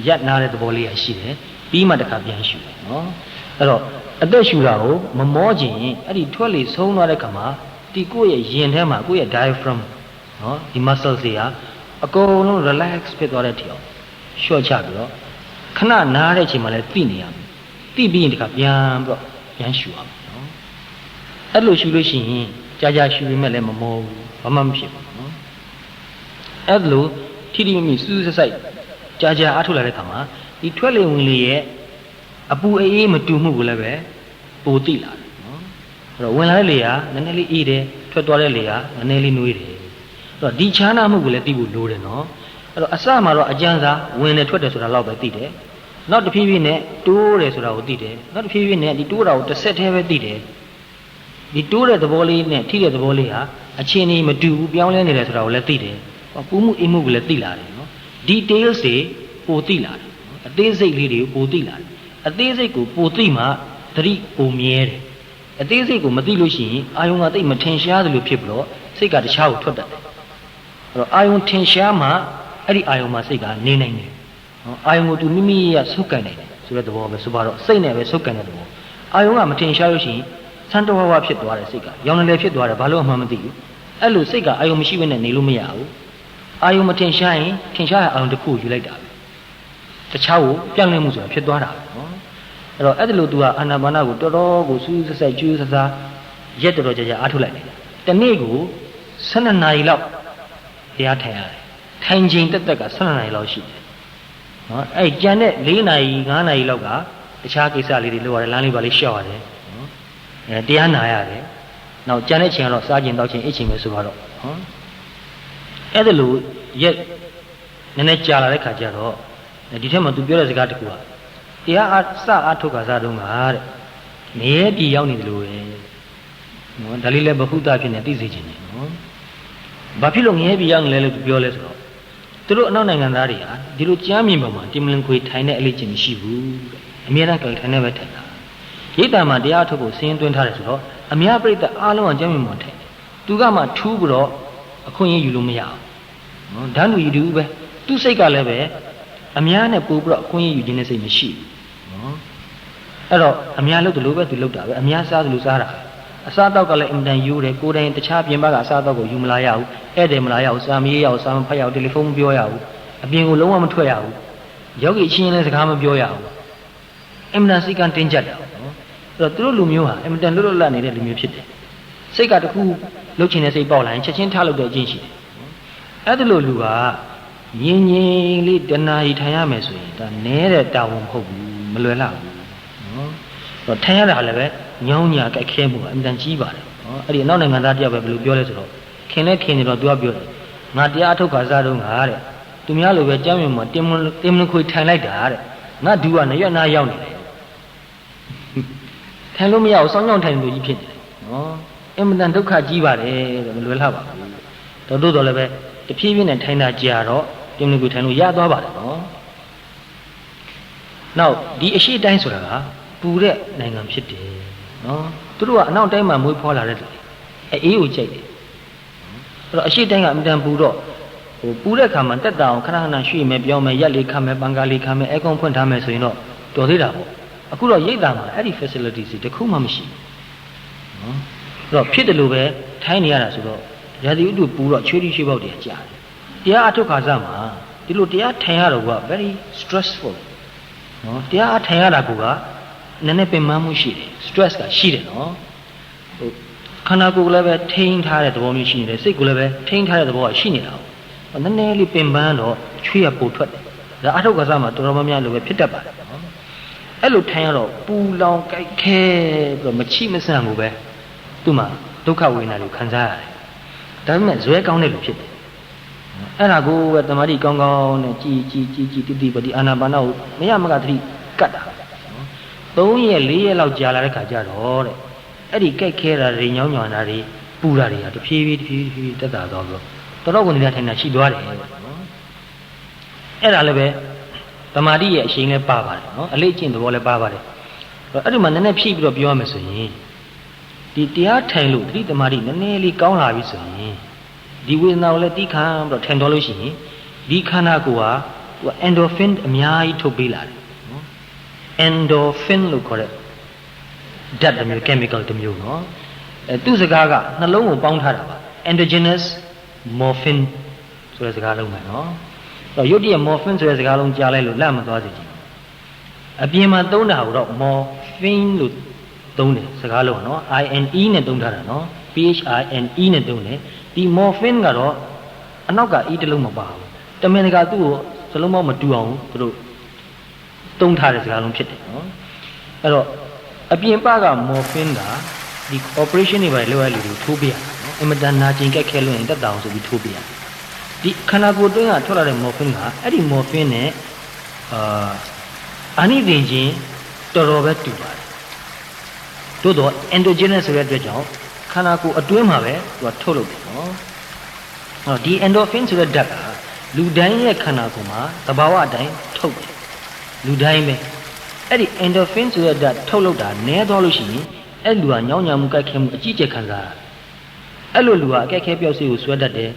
A: ရက်နာတဲ့သဘောလေးရရှိတယ်ပြီးမှတစ်ခါပြန်ရှူတယ်နော်အဲ့တော့အသက်ရှူတာကိုမမောခြင်းအဲ့ဒီထွက်လေဆုံးသွားတဲ့ခါမှာဒီကိုယ့်ရဲ့ရင်ထဲမှာကိုယ့်ရဲ့ diaphragm နော်ဒီ muscle တွေဟာအကုန်လုံး relax ဖြစ်သွားတဲ့ထီအောင်လျှော့ချပြီးတော့ခဏနားတဲ့ချိန်မှာလည်းသိနေရမယ်သိပြီးရင်ဒီခါပြန်ပြီးတော့ပြန်ရှူအောင်နော်အဲ့လိုရှူလို့ရှိရင်ကြာကြာရှူပေမဲ့လည်းမမောဘူးဘာမှမဖြစ်ဘူးနော်အဲ့လိုထိထိမိမိစူးစူးဆိုက်ဆိုက်ကြာကြာအားထုတ်လာတဲ့ခါမှာဒီထွက်လေဝင်လေရဲ့အပူအေးမတူမှုကိုလည်းပဲပိုသိလာတယ်နော်အဲ့တော့ဝင်လာတဲ့လေကနည်းနည်းလေးအေးတယ်ထွက်သွားတဲ့လေကနည်းနည်းလေးနှွေးတယ်အဲ့တော့ဒီချားနာမှုကိုလည်းသိဖို့လိုတယ်နော်အဲ့တော့အစမှာတော့အကျဉ်းစားဝင်တယ်ထွက်တယ်ဆိုတာတော့ပဲသိတယ်နောက်တစ်ဖြည်းဖြည်းနဲ့တိုးတယ်ဆိုတာကိုသိတယ်နောက်တစ်ဖြည်းဖြည်းနဲ့ဒီတိုးတာကိုတစ်ဆက်တည်းပဲသိတယ်ဒီတိုးတဲ့သဘောလေးနဲ့ထိတဲ့သဘောလေးဟာအချင်းကြီးမတူဘူးပြောင်းလဲနေတယ်ဆိုတာကိုလည်းသိတယ်ပူမှုအိမ်မှုကိုလည်းသိလာတယ်နော် details တွေပိုသိလာတယ်အသေးစိတ်လေးတွေကိုပိုသိလာတယ်အသေးစိတ်ကိုပိုသိမှသတိပိုမြဲတယ်အသေးစိတ်ကိုမသိလို့ရှိရင်အာယုံကသိမထင်ရှားသလိုဖြစ်ပြီးတော့စိတ်ကတခြားကိုထွက်တတ်တယ်အဲ့တော့အာယုံထင်ရှားမှအဲ့ဒီအာယုံမှာစိတ်ကနေနိုင်တယ်နော်အာယုံကိုသူမိမိရဆုပ်ကန်နိုင်တယ်ဆိုတဲ့သဘောပဲဆိုပါတော့စိတ်နဲ့ပဲဆုပ်ကန်တဲ့သဘောအာယုံကမထင်ရှားလို့ရှိရင်ဆန်းတော်ဝါဖြစ်သွားတယ်စိတ်ကရောင်နယ်ဖြစ်သွားတယ်ဘာလို့အမှမသိဘူးအဲ့လိုစိတ်ကအာယုံမရှိဘဲနဲ့နေလို့မရဘူးအာယုံမထင်ရှားရင်ထင်ရှားတဲ့အာယုံတစ်ခုယူလိုက်တာပဲတခြားကိုပြောင်းလဲမှုဆိုတာဖြစ်သွားတာပဲနော်အဲ့တော့အဲ့ဒီလိုသူကအာနာပါနကိုတော်တော်ကိုစူးစူးဆက်ကျူးဆဆရက်တော်ကြာကြာအားထုတ်လိုက်တယ်တနေ့ကို12နာရီလောက်တရားထိုင်ရတယ်ထိုင်ချိန်တက်တက်က12နာရီလောက်ရှိတယ်နော်အဲ့ကျန်တဲ့4နာရီ5နာရီလောက်ကတခြားကိစ္စလေးတွေလုပ်ရတယ်လမ်းလေးပါလေးရှောက်ရတယ်နော်အဲတရားနာရတယ်နောက်ကျန်တဲ့ချိန်ကတော့စားချိန်တောက်ချိန်အိတ်ချိန်ပဲဆိုတော့နော်အဲ့ဒါလို့ရက်နည်းနည်းကြာလာတဲ့ခါကျတော့ဒီထက်မှသူပြောတဲ့စကားတခုကတရားအားထုတ်ခါစားတုန်းကတဲ့နေရပြည်ရောက်နေတယ်လို့ပဲနော်ဒါလေးလည်းဘဟုတဖြစ်နေသိစေချင်တယ်နော်ဘာဖြစ်လို့ငရဲပြည်ရောက်နေလဲလို့သူပြောလဲဆိုတော့သူတို့အနောက်နိုင်ငံသားတွေဟာဒီလိုကြမ်းမြင်ပေါ်မှာတင်မလင်ခွေထိုင်တဲ့အလေးချင်းမရှိဘူးတဲ့အများအားထိုင်နေပဲထိုင်တာရိတ်တံမှာတရားထုတ်ဖို့စင်းသွင်းထားတယ်ဆိုတော့အများပြိတ္တအားလုံးကကြမ်းမြင်ပေါ်ထိုင်တယ်သူကမှထူးပြီးတော့အခွင့်အရေးယူလို့မရအောင်နော်ဓာတ်လူယူတူပဲသူ့စိတ်ကလည်းပဲအများနဲ့ပို့ပြီးတော့အခွင့်အရေးယူခြင်းနဲ့စိတ်မရှိဘူးနော်အဲ့တော့အများလို့ဒီလိုပဲသူလုပ်တာပဲအများစားတယ်လို့စားတာအစားတောက်ကလည်းအင်တန်ယူတယ်ကိုယ်တိုင်တခြားပြင်ပကအစားတောက်ကိုယူမလာရဘူးဧည့်သည်မလာရဘူးစာမေးရအောင်စာမဖတ်ရအောင်တယ်လီဖုန်းမပြောရဘူးအပြင်ကိုလုံးဝမထွက်ရဘူးယောဂီအချင်းချင်းလည်းစကားမပြောရဘူးအင်မတန်စိတ်ကတင်းကျပ်တယ်နော်အဲ့တော့သူတို့လူမျိုးဟာအင်မတန်လွတ်လွတ်လပ်နေတဲ့လူမျိုးဖြစ်တယ်စိတ်ကတခုလှုပ်ချင်တဲ့စိတ်ပေါက်လာရင်ချက်ချင်းထားလို့တဲ့အကျင့်ရှိတယ်အဲ့ဒါလိုလူကငြင်းငြင်းလေးတဏှာကြီးထိုင်ရမယ်ဆိုရင်ဒါနဲတဲ့တာဝန်မဟုတ်ဘူးမလွယ်လှဘူးနော်တော့ထိုင်ရတာလည်းပဲညောင်းညာကြိုက်ခဲမှုအင်တန်ကြီးပါတယ်နော်အဲ့ဒီအနောက်နိုင်ငံသားတယောက်ပဲဘယ်လိုပြောလဲဆိုတော့ခင်လဲခင်နေတော့သူကပြောတယ်ငါတရားထုတ်ခါစားတော့ငါတဲ့သူများလိုပဲကြောင်းမြင်မှာတင်မခွေထိုင်လိုက်တာတဲ့ငါဒူကနရွက်နာရောက်နေတယ်ထိုင်လို့မရအောင်စောင်းကြောင်ထိုင်လို့ကြီးဖြစ်နေတယ်နော်အင်မတန်ဒုက္ခကြီးပါတယ်တဲ့မလွယ်လှပါဘူးတို့တော့လည်းပဲတဖြည်းဖြည်းနဲ့ထိုင်တာကြာတော့တင်မခွေထိုင်လို့ရသွားပါတယ်နော်နောက်ဒီအရှိတိုင်းဆိုတာကပူတဲ့နိုင်ငံဖြစ်တယ်နော်သူတို့ကအနောက်တိုင်းမှာမွေးဖွားလာတဲ့အေးကိုကြိုက်တယ်အဲ့တော့အရှိတိုင်းကအမြဲတမ်းပူတော့ပူတဲ့ခါမှာတက်တာအောင်ခဏခဏရွှေ့မယ်ပြောမယ်ရက်လေးခမ်းမယ်ပန်ကားလေးခမ်းမယ်အဲကွန်ဖွင့်ထားမယ်ဆိုရင်တော့တော်သေးတာပေါ့အခုတော့ရိတ်တာမှာအဲ့ဒီ facility တွေတခုမှမရှိဘူးနော်အဲ့တော့ဖြစ်တယ်လို့ပဲထိုင်းနေရတာဆိုတော့ရာသီဥတုပူတော့ချွေးရွှေပေါက်တွေကြာတယ်တရားအထုတ်ခါစားမှာဒီလိုတရားထိုင်ရတော့က very stressful နော်တရားထိုင်ရတာကနည်းနည်းပင်ပန်းမှုရှိတယ် stress ကရှိတယ်နော်ခန္ဓာကိုယ်လည်းပဲထိန်းထားတဲ့သဘောမျိုးရှိနေတယ်စိတ်ကိုလည်းပဲထိန်းထားတဲ့သဘောကရှိနေတာနည်းနည်းလေးပင်ပန်းတော့ချွေးရပို့ထွက်တယ်ဒါအထုတ်ကစားမှာတော်တော်များများလိုပဲဖြစ်တတ်ပါတယ်နော်အဲ့လိုထိုင်ရတော့ပူလောင်ကြိုက်ခဲပြီးတော့မချိမဆန့်ဘူးပဲသူ့မှာဒုက္ခဝေဒနာကိုခံစားရတယ်ဒါပေမဲ့ဇွဲကောင်းတဲ့လူဖြစ်တယ်အဲ့ဒါကိုပဲတမာတိကောင်းကောင်းနဲ့ကြည်တိတိပတိအာနာပါနကိုမရမကသတိကတ်တာ 3ရက်4ရက်လောက်ကြာလာတဲ့ခါကျတော့တဲ့အဲ့ဒီကြိုက်ခဲတာတွေညောင်းညွန်တာတွေပူတာတွေကတဖြည်းဖြည်းတက်တာသွားပြီးတော့တော်တော်ကိုနေတာထိုင်တာရှိသွားတယ်နော်အဲ့ဒါလည်းပဲသမာဓိရဲ့အရှိန်လည်းပါပါတယ်နော်အလေးကျင့်သဘောလည်းပါပါတယ်အဲ့ဒီမှာနည်းနည်းဖြည့်ပြီးတော့ပြောရမယ်ဆိုရင်ဒီတရားထိုင်လို့သတိသမာဓိနည်းနည်းလေးကောင်းလာပြီဆိုရင်ဒီဝေဒနာကိုလည်းတိခံပြီးတော့ထိုင်တော်လို့ရှိရင်ဒီခန္ဓာကိုယ်ဟာသူက endorphin အများကြီးထုတ်ပေးလာတယ်နော် endorphin လို့ခေါ်တဲ့ဓာတ်တစ်မျိုး chemical တစ်မျိုးနော်သူ့စကားကနှလုံးကိုပေါင်းထားတာပါ endogenous morphine ဆိုတဲ့စကားလုံးပဲနော်ရုပ်တရက် morphine ဆိုတဲ့စကားလုံးကြားလိုက်လို့လက်မသွားစေချင်အပြင်မှာသုံးတာကိုတော့ morphine လို့သုံးတယ်စကားလုံးနော် INE နဲ့သုံးထားတာနော် PHINE နဲ့သုံးတယ်ဒီ morphine ကတော့အနောက်က E တစ်လုံးမပါဘူးတမင်တကာသူ့ကိုစလုံးပေါင်းမတူအောင်သူတို့သုံးထားတဲ့စကားလုံးဖြစ်တယ်နော်အဲ့တော့အပြင်ပက morphine ကဒီ operation တွေပဲလုပ်ရလူတွေထိုးပြရနော်အမတန်နာကျင်ကြက်ခဲလို့ရင်တက်တာအောင်ဆိုပြီးထိုးပြရဒီခန္ဓာကိုယ်တွင်းကထွက်လာတဲ့ morphine ကအဲ့ဒီ morphine နဲ့အာနိသင်ချင်းတော်တော်ပဲတူပါတယ်သို့တော့ endogenous ဆိုတဲ့အတွက်ကြောင့်ခန္ဓာကိုယ်အတွင်းမှာပဲသူကထုတ်လုပ်တယ်နော်ဒီ endorphin ဆိုတဲ့ဓာတ်ကလူတိုင်းရဲ့ခန္ဓာကိုယ်မှာသဘာဝအတိုင်းထုတ်တယ်လူတိုင်းပဲအဲ့ဒီ endorphin ဆိုတဲ့ဓာတ်ထုတ်လုပ်တာနည်းသွားလို့ရှိရင်အဲ့လူကညောင်းညံမှုကြိုက်ခဲမှုအကြီးကျယ်ခံစားရအဲ့လိုလူကအကြိုက်ခဲပြောက်စေးကိုဆွဲတတ်တယ်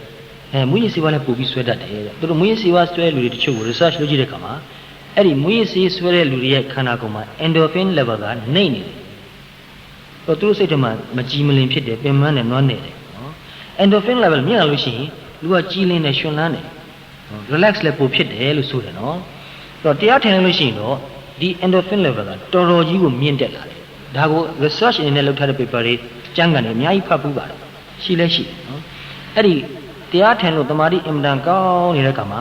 A: မွေးရည်စေဝါလည်းပို့ပြီးဆွဲတတ်တယ်တဲ့သူတို့မွေးရည်စေဝါဆွဲလူတွေတချို့ကို research လုပ်ကြည့်တဲ့အခါမှာအဲ့ဒီမွေးရည်စေးဆွဲတဲ့လူတွေရဲ့ခန္ဓာကိုယ်မှာ endorphin level ကနှိမ့်နေတယ်သူတို့စိတ်ထဲမှာမကြည်မလင်ဖြစ်တယ်ပင်ပန်းတယ်နွမ်းနေတယ်နော် endorphin level မြင့်လာလို့ရှိရင်လူကကြည်လင်တယ်ရှင်လန်းတယ် relax လည်းပိုဖြစ်တယ်လို့ဆိုတယ်နော်အဲ့တော့တရားထိုင်လို့ရှိရင်တော့ဒီ endorphin level ကတော်တော်ကြီးကိုမြင့်တက်လာတယ်ဒါကို research အနေနဲ့လုပ်ထားတဲ့ paper တွေကျမ်းဂန်တွေအများကြီးဖတ်ပူးပါတယ်ရှိလဲရှိတယ်နော်အဲ့ဒီတရားထိုင်လို့တမာတိအင်မတန်ကောင်းနေတဲ့အခါမှာ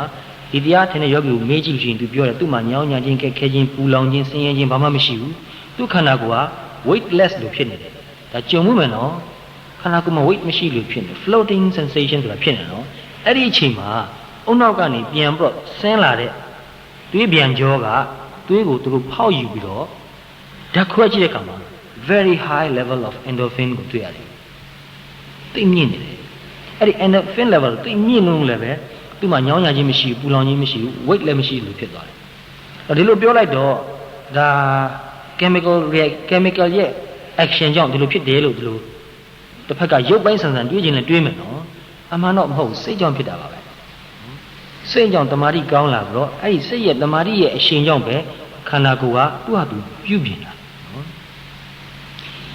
A: ဒီတရားထိုင်တဲ့ယောဂီကိုမေးကြည့်လို့ရှိရင်သူပြောတယ်သူ့မှာညောင်းညံခြင်းခဲခဲခြင်းပူလောင်ခြင်းဆင်းရဲခြင်းဘာမှမရှိဘူးသူ့ခန္ဓာကိုယ်က weightless လို့ဖြစ်နေတယ်ဒါကြုံမှုမယ်နော်ခန္ဓာကိုယ်မှာ weight မရှိလို့ဖြစ်နေ floating sensation ဆိုတာဖြစ်နေနော်အဲ့ဒီအချိန်မှာအုံနောက်ကနေပြန်ပြီးတော့ဆင်းလာတဲ့သွေးပြန်ကြောကသွေးကိုသူတို့ဖောက်ယူပြီးတော့ဓာတ်ခွဲကြည့်တဲ့အခါမှာ very high level of endorphin ကိုတွေ့ရတယ်သိမြင့်နေတယ်အဲ့ဒီ endorphin level သိမြင့်လို့လည်းပဲသူ့မှာညောင်းညံခြင်းမရှိဘူးပူလောင်ခြင်းမရှိဘူး weight လည်းမရှိလို့ဖြစ်သွားတယ်အဲ့ဒီလိုပြောလိုက်တော့ဒါ chemical ရဲ့ action ကြောင့်ဒီလိုဖြစ်တယ်လို့ဒီလိုတစ်ဖက်ကရုပ်ပိုင်းဆန်ဆန်တွေးခြင်းလည်းတွေးမယ်နော်အမှန်တော့မဟုတ်စိတ်ကြောင့်ဖြစ်တာပါပဲစိတ်ကြောင့်တမာတိကောင်းလာပြီးတော့အဲ့ဒီစိတ်ရဲ့တမာတိရဲ့အရှင်ကြောင့်ပဲခန္ဓာကိုယ်ကသူ့ဟာသူပြုပြင်တာနော်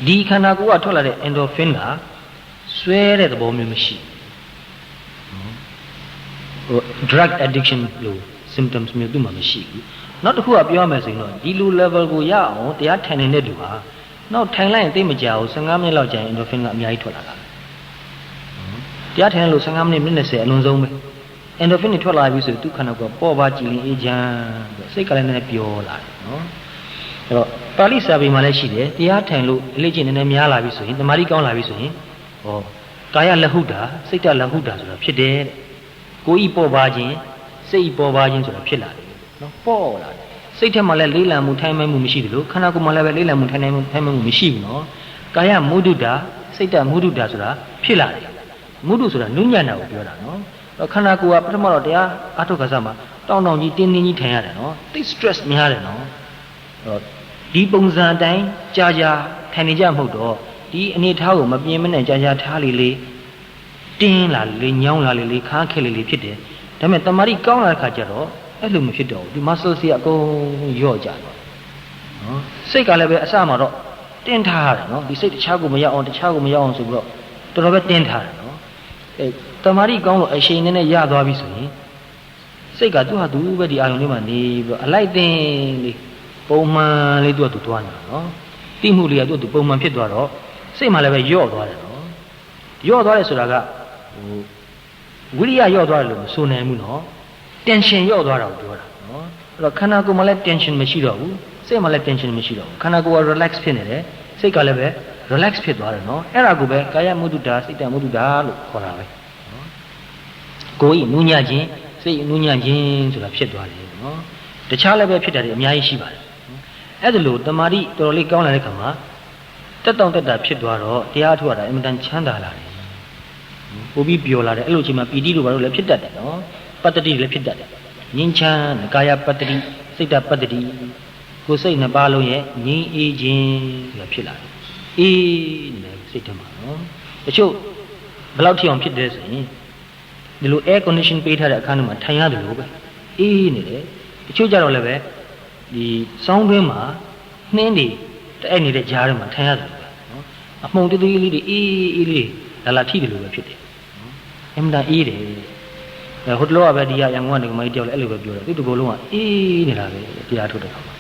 A: ဒီခန္ဓာကိုယ်ကထွက်လာတဲ့ endorphin ကဆွဲတဲ့သဘောမျိုးမရှိဘူး drug addiction လို့ symptoms မျိုးသူ့မှာမရှိဘူးနောက်တစ်ခုကပြောရမယ်ဆိုရင်တော့ဒီလို level ကိုရအောင်တရားထိုင်နေတဲ့သူဟာနောက်ထိုင်လိုက်ရင်သိမကြဘူး15မိနစ်လောက်ကြာရင် endorphin ကအများကြီးထွက်လာတာတရားထိုင်လို့15မိနစ်20အလွန်ဆုံးပဲ endorphin တွေထွက်လာပြီဆိုသူ့ခန္ဓာကိုယ်ပေါ်ပါကြည်လင်အေးချမ်းစိတ်ကလည်းနည်းနည်းပျော်လာတယ်နော်အဲ့တော့ပါဠိစာပေမှာလည်းရှိတယ်တရားထိုင်လို့အလေးကျင့်နည်းနည်းများလာပြီဆိုရင်တမာတိကောင်းလာပြီဆိုရင်ကာယလဟုတာစိတ်တလဟုတာဆိုတာဖြစ်တယ်တဲ့ကိုယ်ဤပေါ်ပါခြင်းစိတ်ဤပေါ်ပါခြင်းဆိုတာဖြစ်လာတယ်နော်ပေါ်လာတယ်စိတ်ထဲမှာလည်းလေးလံမှုထိုင်မှမှုမရှိဘူးလို့ခန္ဓာကိုယ်မှာလည်းပဲလေးလံမှုထိုင်မှမှုမရှိဘူးနော်ကာယမုဒုတာစိတ်တမုဒုတာဆိုတာဖြစ်လာတယ်မုဒုဆိုတာနုညံ့တာကိုပြောတာနော်ခန္ဓာကိုယ်ကပထမတော့တရားအထုတ်ခါစားမှာတောင်းတောင်းကြီးတင်းတင်းကြီးထိုင်ရတယ်နော်သိ stress များတယ်နော်ဒီပုံစံအတိုင်းကြာကြာထိုင်နေကြမဟုတ်တော့ဒီအနေထားကိုမပြင်းမနဲ့ကြာကြာထားလေလေတင်းလာလေညောင်းလာလေလေခါခက်လေလေဖြစ်တယ်ဒါပေမဲ့တမာတိကောင်းလာတဲ့ခါကျတော့အဲ့လိုမဖြစ်တော့ဘူးဒီ muscle တွေအကုန်ရော့ကြတော့နော်စိတ်ကလည်းပဲအစမှာတော့တင်းထားရတယ်နော်ဒီစိတ်တခြားကိုမရောက်အောင်တခြားကိုမရောက်အောင်ဆိုပြီးတော့တော်တော်ပဲတင်းထားတယ်နော်အဲတမာတိကောင်းလို့အရှိန်နဲ့ရသွားပြီဆိုရင်စိတ်ကသူ့ဟာသူပဲဒီအာယုံလေးမှာနေပြီးတော့အလိုက်တင်လေးပုံမှန်လေးသူ့ဟာသူသွားနေတာနော်တိမှုလေးကသူ့ဟာသူပုံမှန်ဖြစ်သွားတော့စိတ်မှလည်းပဲရော့သွားတယ်နော်ရော့သွားတယ်ဆိုတာကဝိရိယရော့သွားတယ်လို့မဆိုနိုင်ဘူးနော် tension ရော့သွားတာကိုပြောတာနော်အဲ့တော့ခန္ဓာကိုယ်မှာလည်း tension မရှိတော့ဘူးစိတ်မှာလည်း tension မရှိတော့ဘူးခန္ဓာကိုယ်က relax ဖြစ်နေတယ်စိတ်ကလည်းပဲ relax ဖြစ်သွားတယ်နော်အဲ့ဒါကိုပဲကာယမုဒ္ဒတာစိတ်တမုဒ္ဒတာလို့ခေါ်တာပဲနော်ကိုယ်ဤနုညံ့ခြင်းစိတ်နုညံ့ခြင်းဆိုတာဖြစ်သွားတယ်နော်တခြားလည်းပဲဖြစ်တာတွေအများကြီးရှိပါတယ် အဲ့ဒါလို့တမာတိတော်တော်လေးကောင်းလာတဲ့ခါမှာတက်တောင့်တက်တာဖြစ်သွားတော့တရားထုတ်ရတာအင်မတန်ချမ်းသာလာတယ်ပိုပြီးပျော်လာတယ်အဲ့လိုအချိန်မှာပီတိတို့ဘာလို့လဲဖြစ်တတ်တယ်နော်ပတ္တိလည်းဖြစ်တတ်တယ်ငြိမ်းချမ်းကာယပတ္တိစိတ်တပတ္တိကိုယ်စိတ်နှစ်ပါးလုံးရဲ့ငြိမ်းအေးခြင်းဆိုတာဖြစ်လာတယ်အေးနေစိတ်ထဲမှာနော်တချို့ဘယ်လောက်ထိအောင်ဖြစ်တယ်ဆိုရင်ဒီလို air condition ပေးထားတဲ့အခန်းထဲမှာထိုင်ရတယ်လို့ပဲအေးနေတယ်တချို့ကြတော့လည်းပဲဒီစောင်းတွင်းမှာနှင်းတွေတဲ့နေတဲ့ကြားထဲမှာထိုင်ရတယ်လို့ပဲနော်အမှုန်တေးသေးလေးတွေအေးအေးလေးလာထိတယ်လို့ပဲဖြစ်တယ်နော်အမှန်တန်အေးတယ်ဟိုတလောကပဲဒီရန်ကုန်ကနေမကြီးတယောက်လည်းအဲ့လိုပဲပြောတယ်သူတကူလုံးကအေးနေတာပဲတရားထုတ်တဲ့ခါမှာ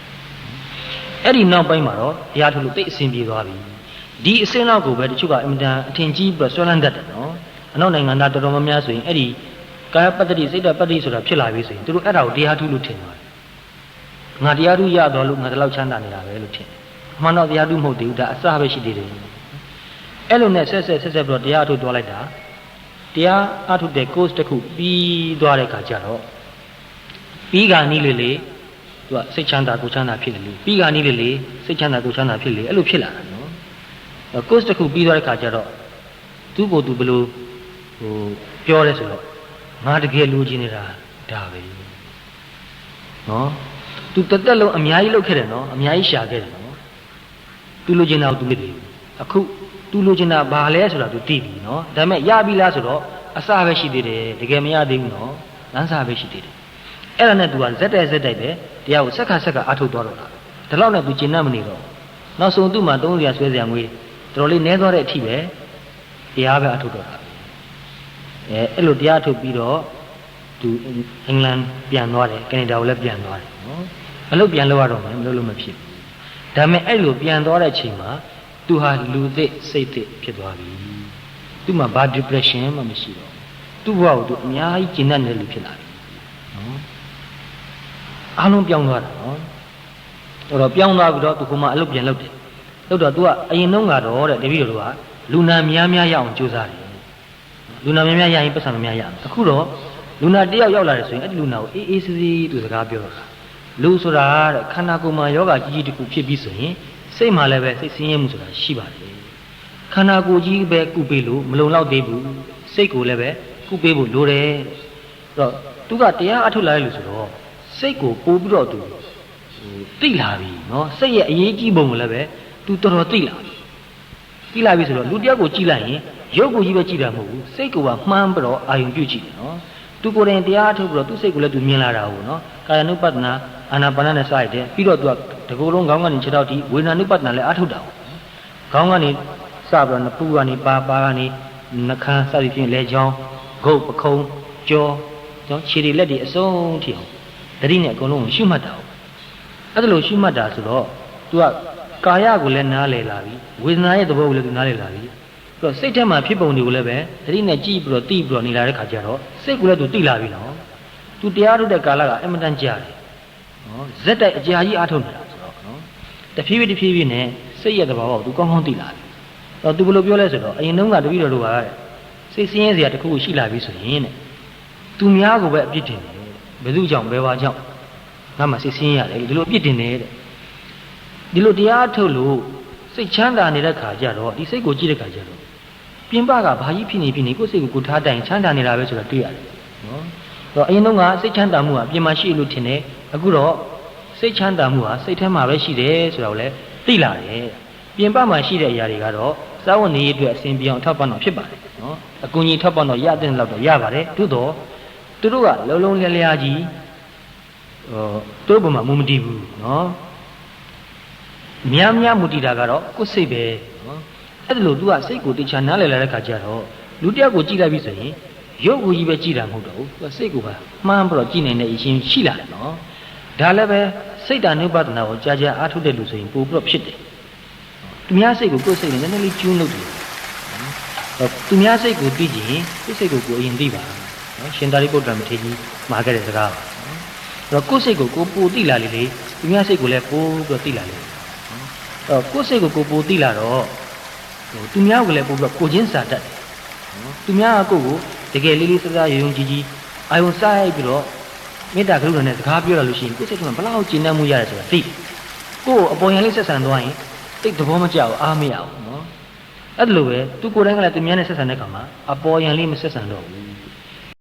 A: အဲ့ဒီနောက်ပိုင်းမှာတော့တရားထုတ်လို့တိတ်အဆင်ပြေသွားပြီဒီအစင်းနောက်ကိုပဲတချို့ကအင်မတန်အထင်ကြီးပြီးဆွဲလန်းတတ်တယ်နော်အနောက်နိုင်ငံသားတော်တော်များများဆိုရင်အဲ့ဒီကာယပတ္တိစိတ်တပတ္တိဆိုတာဖြစ်လာပြီဆိုရင်သူတို့အဲ့ဒါကိုတရားထုတ်လို့ထင်ပါတယ်ငါတရားထုတ်ရတော့လို့ငါတလောက်ချမ်းသာနေတာပဲလို့ထင်တယ်အမှန်တော့တရားထုတ်မဟုတ်သေးဘူးဒါအစပဲရှိသေးတယ်အဲ့လိုနဲ့ဆက်ဆက်ပြီးတော့တရားထုတ်သွားလိုက်တာတရားအထုတ်တဲ့ course တစ်ခုပြီးသွားတဲ့ခါကျတော့ပြီးကနီးလေလေသူကစိတ်ချမ်းသာကိုချမ်းသာဖြစ်တယ်လေပြီးကနီးလေလေစိတ်ချမ်းသာကိုချမ်းသာဖြစ်လေအဲ့လိုဖြစ်လာတာနော်course တစ်ခုပြီးသွားတဲ့ခါကျတော့သူ့ကိုယ်သူဘယ်လိုဟိုပြောရဲဆိုတော့ငါတကယ်လူချင်းနေတာဒါပဲနော်သူတက်လုံးအများကြီးလုပ်ခဲ့တယ်နော်အများကြီးရှာခဲ့တယ်နော်သူလူချင်းတာကိုသူသိတယ်အခုသူလူချင်းတာဘာလဲဆိုတာသူသိပြီနော်ဒါပေမဲ့ရပြီလားဆိုတော့အစပဲရှိသေးတယ်တကယ်မရသေးဘူးနော်လမ်းစာပဲရှိသေးတယ်အဲ့ဒါနဲ့သူကဇက်တိုက်ပဲတရားကိုစက္ခအားထုတ်သွားတော့တာဒါလောက်နဲ့သူကျင့်တတ်မနေတော့နောက်ဆုံးသူ့မှာ300ဆွဲစရာငွေတော်တော်လေးနည်းသွားတဲ့အထိပဲတရားပဲအထုတ်တော့တာအဲ့လိုတရားထုတ်ပြီးတော့သူအင်္ဂလန်ပြန်သွားတယ်ကနေဒါကိုလည်းပြန်သွားတယ်နော်မလို့ပြန်လို့ရတော့မယ်မလို့မဖြစ်ဘူးဒါပေမဲ့အဲ့လိုပြန်သွားတဲ့အချိန်မှာသူဟာလူသစ်စိတ်သစ်ဖြစ်သွားပြီသူ့မှာဘာ depression မှမရှိတော့သူ့ဘဝကိုသူအများကြီးကျဉ်းတတ်တဲ့လူဖြစ်လာပြီနော်အားလုံးပြောင်းသွားတာနော်တော့ပြောင်းသွားပြီးတော့သူကမှအလုပ်ပြန်လုပ်တယ်လုပ်တော့သူကအရင်တုန်းကတော့တဲ့တပည့်တော်တို့ကလူနာများရအောင်ကြိုးစားတယ်လူနာများရရင်ပတ်စံများရအောင်အခုတော့လူနာတယောက်ရောက်လာတယ်ဆိုရင်အဲ့ဒီလူနာကိုအေးအေးဆေးဆေးသူစကားပြောတော့တာလူဆိုတာတဲ့ခန္ဓာကိုယ်မှာယောဂကြီးတစ်ခုဖြစ်ပြီးဆိုရင်စိတ်မှာလည်းပဲစိတ်ဆင်းရဲမှုဆိုတာရှိပါတယ်ခန္ဓာကိုယ်ကြီးပဲကုပေးလို့မလုံလောက်သေးဘူးစိတ်ကိုလည်းပဲကုပေးဖို့လိုတယ်တော့သူကတရားအထုတ်လာရလို့ဆိုတော့စိတ်ကိုပို့ပြီးတော့သူသိလာပြီနော်စိတ်ရဲ့အရေးကြီးပုံကိုလည်းပဲသူတော်တော်သိလာပြီဆိုတော့လူတယောက်ကိုကြည့်လိုက်ရင်ရုပ်ကိုကြီးပဲကြည့်တာမဟုတ်ဘူးစိတ်ကိုပါမှန်းပြီးတော့အာယုံပြုကြည့်တယ်နော်သူကိုယ်တိုင်တရားထုတ်ပြီးတော့သူ့စိတ်ကိုလည်းသူမြင်လာတာဟုတ်နော်ကာယ ानु ပတ္တနာအာနာပါနနဲ့စရတဲ့ပြီးတော့သူကတကူလုံးခေါင်းကနေခြေထောက်ထိဝေဒနာ ानु ပတ္တနာလည်းအထုတ်တာဟုတ်ခေါင်းကနေစပြီးတော့နဖူးကနေပါကနေနှခမ်းစသည်ဖြင့်လဲချောင်းဂုတ်ပခုံးကြောနော်ခြေတွေလက်တွေအစုံထိအောင်တတိနဲ့အကုန်လုံးရှုမှတ်တာဟုတ်အဲ့ဒါလို့ရှုမှတ်တာဆိုတော့သူကကာယကိုလည်းနားလည်လာပြီဝေဒနာရဲ့သဘောကိုလည်းသူနားလည်လာပြီပြီးတော့စိတ်ထဲမှာဖြစ်ပုံတွေကိုလည်းပဲတတိနဲ့ကြည့်ပြီးတော့သိပြီးတော့နေလာတဲ့ခါကျတော့စိတ်ကိုလည်းသူသိလာပြီနော်သူတရားထုတ်တဲ့ကာလကအင်မတန်ကြာတယ်နော်ဇက်တိုက်အကြာကြီးအားထုတ်နေတာဆိုတော့နော်တဖြည်းဖြည်းနဲ့စိတ်ရဲ့သဘောကိုသူကောင်းကောင်းသိလာပြီတော့သူဘယ်လိုပြောလဲဆိုတော့အရင်တုန်းကတပည့်တော်တို့ကစိတ်ဆင်းရဲစရာတစ်ခုခုရှိလာပြီဆိုရင်တဲ့သူများကိုပဲအပြစ်တင်တယ်ဘယ်သူကြောင့်ဘယ်ဝါကြောင့်ငါမှစိတ်ဆင်းရတယ်ဒီလိုအပြစ်တင်တယ်တဲ့ဒီလိုတရားထုတ်လို့စိတ်ချမ်းသာနေတဲ့ခါကျတော့ဒီစိတ်ကိုကြည့်တဲ့ခါကျတော့ပြင်ပကဘာကြီးဖြစ်နေကိုယ်စိတ်ကိုထားတိုင်ချမ်းသာနေတာပဲဆိုတာတွေ့ရတယ်နော်တော့အရင်တုန်းကစိတ်ချမ်းသာမှုကအပြင်မှာရှိလို့ထင်တယ်အခုတော့စိတ်ချမ်းသာမှုဟာစိတ်ထဲမှာပဲရှိတယ်ဆိုတာကိုလည်းသိလာတယ်ပြင်ပမှာရှိတဲ့အရာတွေကတော့စာဝတ်နေရေးအတွက်အစဉ်ပြေအောင်ထောက်ပံ့တော့ဖြစ်ပါတယ်နော်အကူအညီထောက်ပံ့တော့ရတဲ့လောက်တော့ရပါတယ်သို့တော့သူတို့ကလုံးလုံးလျားလျားကြီးသူတို့ဘုံမှာမူမတည်ဘူးနော်များမူတည်တာကတော့ကိုယ်စိတ်ပဲနော်အဲ့ဒါလို့ तू ကစိတ်ကိုတခြားနားလည်လာတဲ့ခါကျတော့လူတယောက်ကိုကြည့်လိုက်ပြီဆိုရင်ရုပ်ကိုကြီးပဲကြည့်တာမဟုတ်တော့ဘူး तू ကစိတ်ကိုပါမှန်းပြီးတော့ကြည့်နိုင်တဲ့အရှင်ရှိလာတယ်နော်ဒါလည်းပဲစိတ်ဓာနုပဒနာကိုကြာကြာအားထုတ်တဲ့လူဆိုရင်ပို့ပြီးတော့ဖြစ်တယ်သူများစိတ်ကိုကိုယ်စိတ်နဲ့နည်းနည်းလေးကျွန်းလုပ်တယ်နော်သူများစိတ်ကိုသိကြရင်ကိုယ်စိတ်ကိုအရင်သိပါနော်ရှင်သာရိပုတ္တရာမထေရကြီးမှာခဲ့တဲ့စကားပါနော်ကိုယ်စိတ်ကိုပို့သိလာလေသူများစိတ်ကိုလည်းပို့ပြီးတော့သိလာလေကိုယ်စိတ်ကိုပိုသိလာတော့သူများကိုလည်းပို့ပြီးတော့ကိုချင်းစာတတ်တယ်နော်သူများကကိုယ်ကိုတကယ်လေးလေးစားစားယုံကြည်အာယုံစားရိုက်ပြီးတော့မေတ္တာကရုဏာနဲ့စကားပြောရလို့ရှိရင်ကိုယ်စိတ်ကဘလောက်ကျဉ်းနှံ့မှုရတယ်ဆိုတာသိတယ် ကိုယ်အပေါ်ယံလေးဆက်ဆံသွားရင်တိတ်သဘောမကျဘူးအားမရဘူးနော်အဲ့လိုပဲသူကိုယ်တိုင်ကလည်းသူများနဲ့ဆက်ဆံတဲ့ခါမှာအပေါ်ယံလေးမဆက်ဆံတော့ဘူး